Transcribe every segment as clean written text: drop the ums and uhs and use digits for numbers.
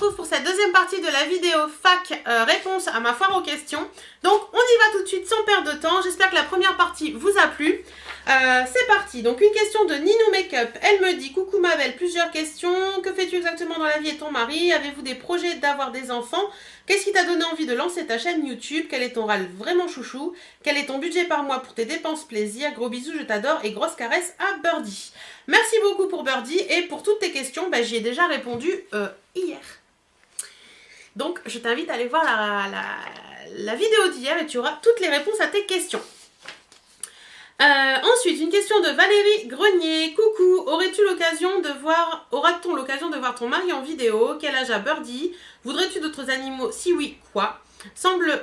retrouve pour cette deuxième partie de la vidéo fac réponse à ma foire aux questions. Donc on y va tout de suite sans perdre de temps. J'espère que la première partie vous a plu. C'est parti. Donc une question de Ninou Makeup. Elle me dit: coucou ma belle, plusieurs questions. Que fais-tu exactement dans la vie et ton mari? Avez-vous des projets d'avoir des enfants? Qu'est-ce qui t'a donné envie de lancer ta chaîne YouTube? Quel est ton râle vraiment chouchou? Quel est ton budget par mois pour tes dépenses plaisir? Gros bisous, je t'adore et grosse caresse à Birdie. Merci beaucoup pour Birdie et pour toutes tes questions, j'y ai déjà répondu hier. Donc je t'invite à aller voir la vidéo d'hier et tu auras toutes les réponses à tes questions. Ensuite, une question de Valérie Grenier. Coucou, auras-tu l'occasion de voir ton mari en vidéo? Quel âge a Birdie? Voudrais-tu d'autres animaux? Si oui, quoi?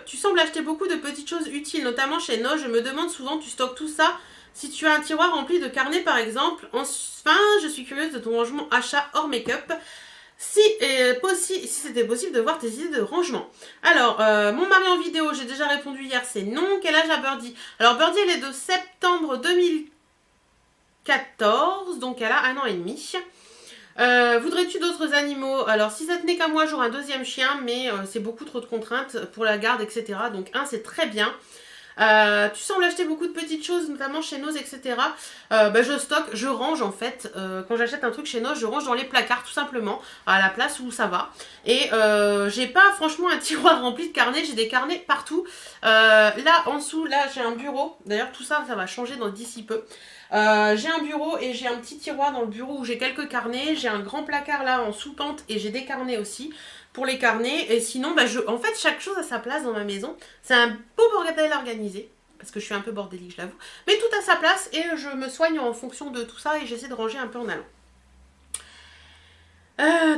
Tu sembles acheter beaucoup de petites choses utiles, notamment chez Noz. Je me demande souvent, tu stockes tout ça? Si tu as un tiroir rempli de carnets par exemple. Enfin, je suis curieuse de ton rangement achat hors make-up. Si c'était possible de voir tes idées de rangement. Alors, mon mari en vidéo, j'ai déjà répondu hier, c'est non. Quel âge a Birdie? Alors, Birdie, elle est de septembre 2014, donc elle a 1 an et demi. Voudrais-tu d'autres animaux? Alors, si ça tenait qu'à moi, j'aurais un deuxième chien, mais c'est beaucoup trop de contraintes pour la garde, etc. Donc, c'est très bien. Tu sembles acheter beaucoup de petites choses, notamment chez Noz, etc. Je stocke, je range en fait. Quand j'achète un truc chez Noz, je range dans les placards tout simplement, à la place où ça va. Et j'ai pas franchement un tiroir rempli de carnets, j'ai des carnets partout. Là en dessous, là j'ai un bureau. D'ailleurs tout ça, ça va changer d'ici peu. J'ai un bureau et j'ai un petit tiroir dans le bureau où j'ai quelques carnets. J'ai un grand placard là en sous-pente et j'ai des carnets aussi pour les carnets. Et sinon, en fait, chaque chose a sa place dans ma maison. C'est un beau bordel organisé, parce que je suis un peu bordélique, je l'avoue. Mais tout a sa place et je me soigne en fonction de tout ça et j'essaie de ranger un peu en allant.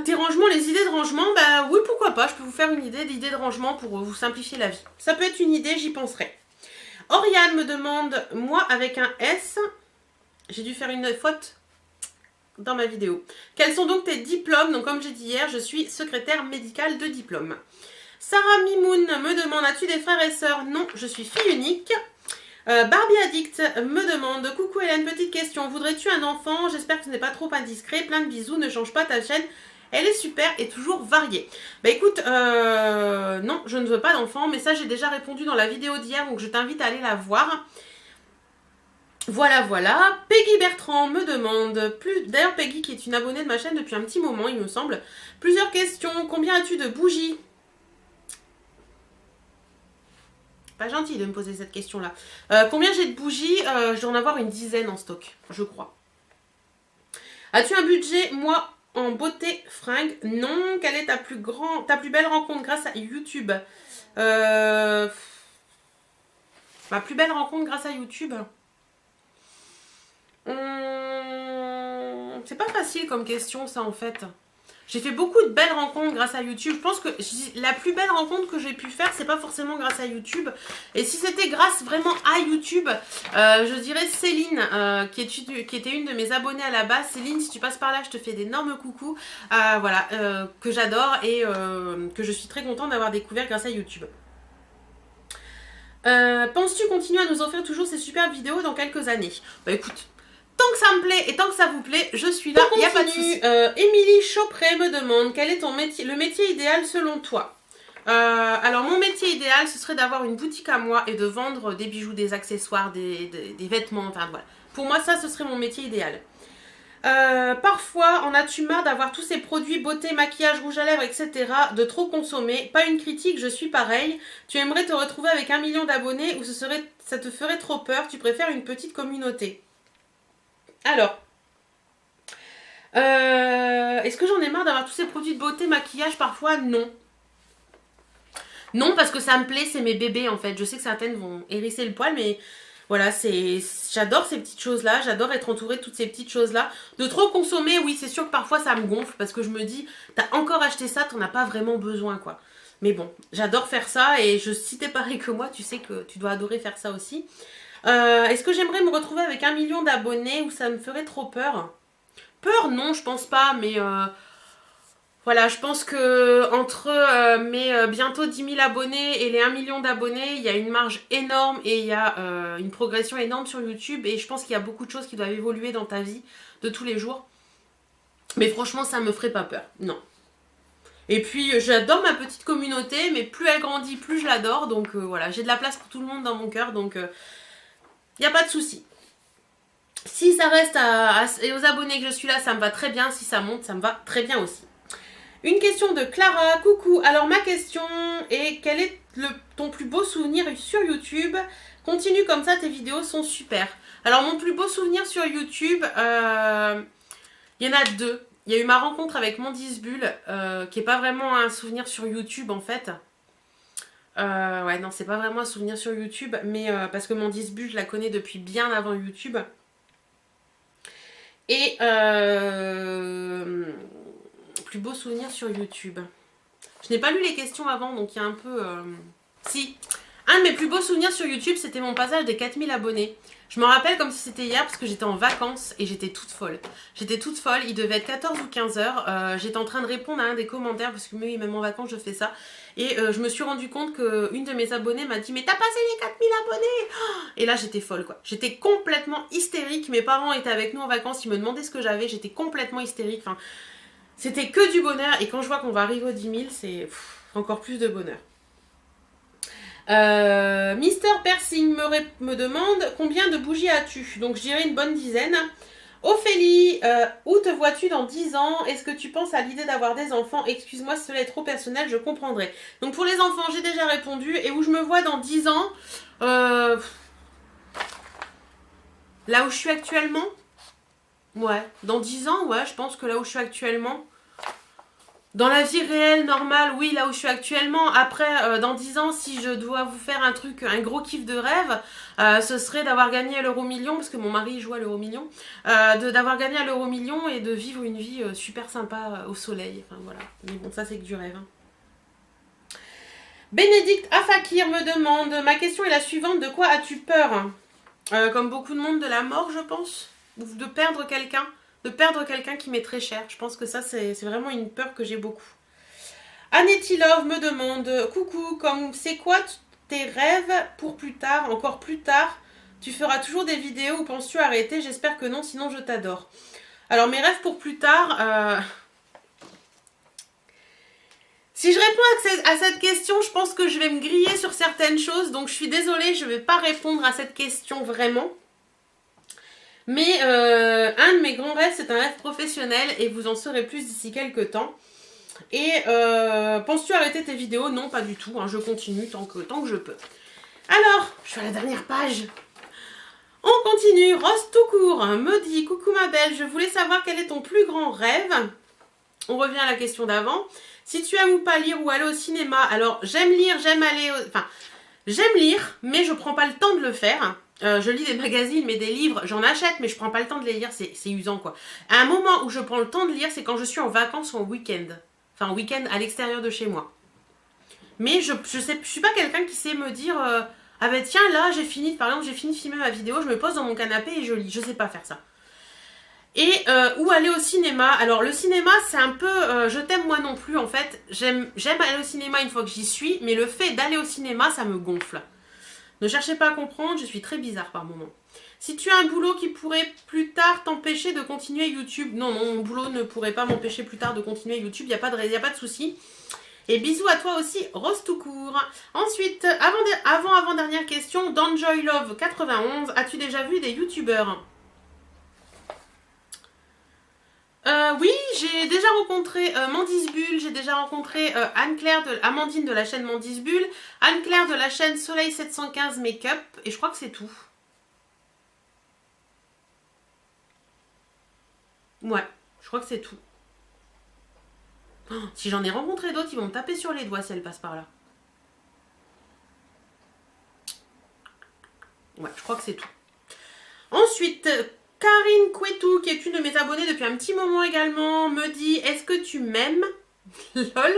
Tes rangements, les idées de rangement, oui, pourquoi pas. Je peux vous faire une idée d'idée de rangement pour vous simplifier la vie. Ça peut être une idée, j'y penserai. Oriane me demande, moi avec un S, j'ai dû faire une faute dans ma vidéo. Quels sont donc tes diplômes? Donc comme j'ai dit hier, je suis secrétaire médicale de diplôme. Sarah Mimoun me demande: as-tu des frères et sœurs? Non, je suis fille unique. Barbie Addict me demande: coucou Hélène, petite question, voudrais-tu un enfant? J'espère que ce n'est pas trop indiscret, plein de bisous, ne change pas ta chaîne, elle est super et toujours variée. Écoute, non, je ne veux pas d'enfant, mais ça j'ai déjà répondu dans la vidéo d'hier, donc je t'invite à aller la voir. Voilà. Peggy Bertrand me demande, d'ailleurs Peggy qui est une abonnée de ma chaîne depuis un petit moment, il me semble. Plusieurs questions. Combien as-tu de bougies? Pas gentil de me poser cette question-là. Combien j'ai de bougies? Je dois en avoir une dizaine en stock, je crois. As-tu un budget, moi, en beauté fringue? Non. Quelle est ta plus belle rencontre grâce à YouTube? Ma plus belle rencontre grâce à YouTube? C'est pas facile comme question ça en fait. J'ai fait beaucoup de belles rencontres grâce à YouTube. Je pense que la plus belle rencontre que j'ai pu faire, c'est pas forcément grâce à YouTube. Et si c'était grâce vraiment à YouTube, je dirais Céline, qui était une de mes abonnées à la base. Céline, si tu passes par là, je te fais d'énormes coucous. Que j'adore et que je suis très contente d'avoir découvert grâce à YouTube. Penses-tu continuer à nous offrir toujours ces super vidéos dans quelques années? Écoute, tant que ça me plaît et tant que ça vous plaît, je suis là, il n'y a pas de souci. Émilie Chaupré me demande: quel est le métier idéal selon toi? Alors mon métier idéal, ce serait d'avoir une boutique à moi et de vendre des bijoux, des accessoires, des vêtements, enfin voilà. Pour moi ça, ce serait mon métier idéal. Parfois, en as-tu marre d'avoir tous ces produits beauté, maquillage, rouge à lèvres, etc. de trop consommer? Pas une critique, je suis pareil. Tu aimerais te retrouver avec 1 million d'abonnés ou ça te ferait trop peur? Tu préfères une petite communauté? Alors, est-ce que j'en ai marre d'avoir tous ces produits de beauté, maquillage? Parfois, non. Non, parce que ça me plaît, c'est mes bébés en fait. Je sais que certaines vont hérisser le poil, mais voilà, j'adore ces petites choses-là. J'adore être entourée de toutes ces petites choses-là. De trop consommer, oui, c'est sûr que parfois ça me gonfle parce que je me dis, t'as encore acheté ça, t'en as pas vraiment besoin, quoi. Mais bon, j'adore faire ça et si t'es pareil que moi, tu sais que tu dois adorer faire ça aussi. Est-ce que j'aimerais me retrouver avec 1 million d'abonnés ou ça me ferait trop peur? Peur, non, je pense pas, mais voilà, je pense que entre mes bientôt 10 000 abonnés et les 1 million d'abonnés, il y a une marge énorme et il y a une progression énorme sur YouTube et je pense qu'il y a beaucoup de choses qui doivent évoluer dans ta vie de tous les jours. Mais franchement, ça me ferait pas peur, non. Et puis j'adore ma petite communauté, mais plus elle grandit, plus je l'adore. Donc voilà, j'ai de la place pour tout le monde dans mon cœur, donc il n'y a pas de souci. Si ça reste et aux abonnés que je suis là, ça me va très bien. Si ça monte, ça me va très bien aussi. Une question de Clara. Coucou, alors ma question est quel est ton plus beau souvenir sur YouTube? Continue comme ça, tes vidéos sont super. Alors mon plus beau souvenir sur YouTube, il y en a deux. Il y a eu ma rencontre avec Mandisbulle, qui n'est pas vraiment un souvenir sur YouTube en fait. Ouais, non, c'est pas vraiment un souvenir sur YouTube, mais parce que Mandisbulle, je la connais depuis bien avant YouTube. Et plus beau souvenir sur YouTube. Je n'ai pas lu les questions avant, donc il y a un peu... Si. Un de mes plus beaux souvenirs sur YouTube, c'était mon passage des 4000 abonnés. Je m'en rappelle comme si c'était hier parce que j'étais en vacances et j'étais toute folle. J'étais toute folle, il devait être 14 ou 15 heures. J'étais en train de répondre à un des commentaires parce que même en vacances je fais ça. Et je me suis rendu compte qu'une de mes abonnées m'a dit « Mais t'as passé les 4000 abonnés !» Et là j'étais folle quoi. J'étais complètement hystérique. Mes parents étaient avec nous en vacances, ils me demandaient ce que j'avais. J'étais complètement hystérique. Enfin, c'était que du bonheur. Et quand je vois qu'on va arriver aux 10 000, c'est encore plus de bonheur. Mister Persing me demande combien de bougies as-tu? Donc je dirais une bonne dizaine. Ophélie, où te vois-tu dans 10 ans? Est-ce que tu penses à l'idée d'avoir des enfants? Excuse-moi si cela est trop personnel, je comprendrai. Donc pour les enfants, j'ai déjà répondu. Et où je me vois dans 10 ans, là où je suis actuellement? Ouais, dans 10 ans, ouais, je pense que là où je suis actuellement... Dans la vie réelle, normale, oui, là où je suis actuellement. Après, dans 10 ans, si je dois vous faire un truc, un gros kiff de rêve, ce serait d'avoir gagné à l'euro-million, parce que mon mari joue à l'euro-million, d'avoir gagné à l'euro-million et de vivre une vie super sympa au soleil. Enfin, voilà. Mais bon, ça, c'est que du rêve. Hein. Bénédicte Afakir me demande, ma question est la suivante, de quoi as-tu peur? Comme beaucoup de monde, de la mort, je pense. Ou de perdre quelqu'un. De perdre quelqu'un qui m'est très cher. Je pense que ça, c'est vraiment une peur que j'ai beaucoup. Annetty Love me demande, coucou, c'est quoi tes rêves pour plus tard, encore plus tard? Tu feras toujours des vidéos ou penses-tu arrêter? J'espère que non, sinon je t'adore. Alors, mes rêves pour plus tard... Si je réponds à cette question, je pense que je vais me griller sur certaines choses. Donc, je suis désolée, je ne vais pas répondre à cette question vraiment. Mais un de mes grands rêves, c'est un rêve professionnel et vous en saurez plus d'ici quelques temps. Et penses-tu arrêter tes vidéos? Non, pas du tout. Hein, je continue tant que je peux. Alors, je suis à la dernière page. On continue. Rose tout court me dit, coucou ma belle, je voulais savoir quel est ton plus grand rêve. On revient à la question d'avant. Si tu aimes ou pas lire ou aller au cinéma, alors j'aime lire, j'aime lire, mais je prends pas le temps de le faire. Je lis des magazines, mais des livres, j'en achète, mais je prends pas le temps de les lire, c'est usant quoi. À un moment où je prends le temps de lire, c'est quand je suis en vacances ou en week-end. Enfin, en week-end à l'extérieur de chez moi. Mais je suis pas quelqu'un qui sait me dire ah ben tiens là j'ai fini de filmer ma vidéo, je me pose dans mon canapé et je lis. Je sais pas faire ça. Et ou aller au cinéma. Alors le cinéma c'est un peu je t'aime moi non plus en fait. J'aime aller au cinéma une fois que j'y suis, mais le fait d'aller au cinéma ça me gonfle. Ne cherchez pas à comprendre, je suis très bizarre par moments. Si tu as un boulot qui pourrait plus tard t'empêcher de continuer YouTube, non, mon boulot ne pourrait pas m'empêcher plus tard de continuer YouTube, il n'y a pas de souci. Et bisous à toi aussi, Rose tout court. Ensuite, avant-dernière question, d'Enjoy Love 91, as-tu déjà vu des youtubeurs? Oui, j'ai déjà rencontré Mandisbulle, j'ai déjà rencontré Amandine de la chaîne Mandisbulle, Anne-Claire de la chaîne Soleil 715 Make-up, et je crois que c'est tout. Ouais, je crois que c'est tout. Oh, si j'en ai rencontré d'autres, ils vont me taper sur les doigts si elles passent par là. Ouais, je crois que c'est tout. Ensuite... Karine Kouetou, qui est une de mes abonnées depuis un petit moment également, me dit « Est-ce que tu m'aimes ?» Lol.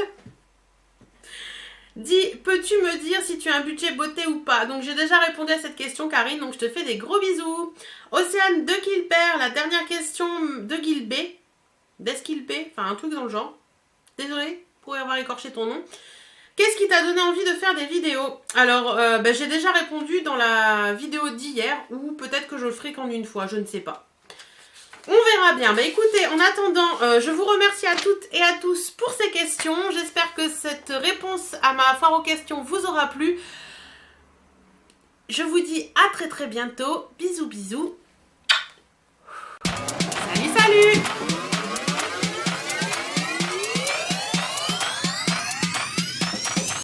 Dis « Peux-tu me dire si tu as un budget beauté ou pas ?» Donc j'ai déjà répondu à cette question Karine, donc je te fais des gros bisous. Océane de Quilper, la dernière question de Guilbé. D'Esquilpé, enfin un truc dans le genre. Désolée pour avoir écorché ton nom. Qu'est-ce qui t'a donné envie de faire des vidéos? Alors, j'ai déjà répondu dans la vidéo d'hier, ou peut-être que je le ferai qu'en une fois, je ne sais pas. On verra bien. Bah écoutez, en attendant, je vous remercie à toutes et à tous pour ces questions. J'espère que cette réponse à ma foire aux questions vous aura plu. Je vous dis à très très bientôt. Bisous bisous.